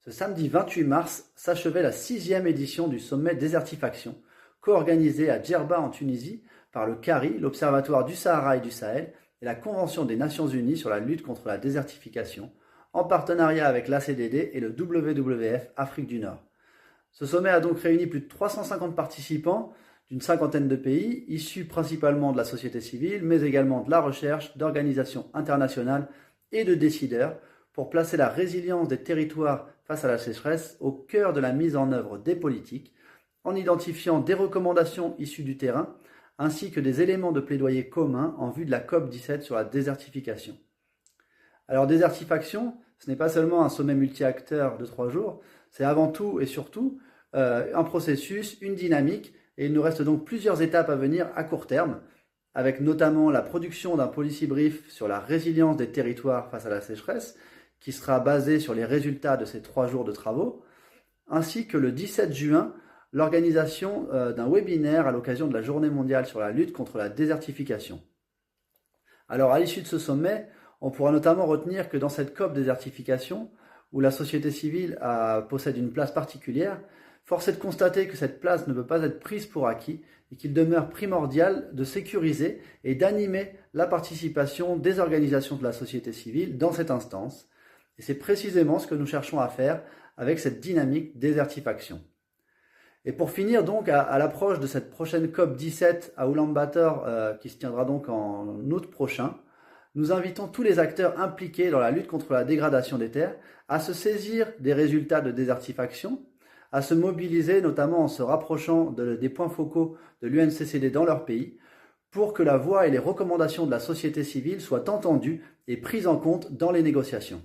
Ce samedi 28 mars s'achevait la 6e édition du sommet Désertifaction, co-organisé à Djerba en Tunisie par le CARI, l'Observatoire du Sahara et du Sahel, et la Convention des Nations Unies sur la lutte contre la désertification, en partenariat avec l'ACDD et le WWF Afrique du Nord. Ce sommet a donc réuni plus de 350 participants d'une cinquantaine de pays, issus principalement de la société civile, mais également de la recherche, d'organisations internationales et de décideurs, pour placer la résilience des territoires face à la sécheresse au cœur de la mise en œuvre des politiques, en identifiant des recommandations issues du terrain, ainsi que des éléments de plaidoyer communs en vue de la COP17 sur la désertification. Alors, désertification, ce n'est pas seulement un sommet multi-acteurs de 3 jours, c'est avant tout et surtout un processus, une dynamique, et il nous reste donc plusieurs étapes à venir à court terme, avec notamment la production d'un policy brief sur la résilience des territoires face à la sécheresse, qui sera basé sur les résultats de ces 3 jours de travaux, ainsi que le 17 juin, l'organisation d'un webinaire à l'occasion de la Journée mondiale sur la lutte contre la désertification. Alors, à l'issue de ce sommet, on pourra notamment retenir que dans cette COP désertification, où la société civile possède une place particulière, force est de constater que cette place ne peut pas être prise pour acquis et qu'il demeure primordial de sécuriser et d'animer la participation des organisations de la société civile dans cette instance. Et c'est précisément ce que nous cherchons à faire avec cette dynamique désertifaction. Et pour finir donc, à l'approche de cette prochaine COP17 à Ulaanbaatar, qui se tiendra donc en août prochain, nous invitons tous les acteurs impliqués dans la lutte contre la dégradation des terres à se saisir des résultats de désertifaction, à se mobiliser notamment en se rapprochant des points focaux de l'UNCCD dans leur pays, pour que la voix et les recommandations de la société civile soient entendues et prises en compte dans les négociations.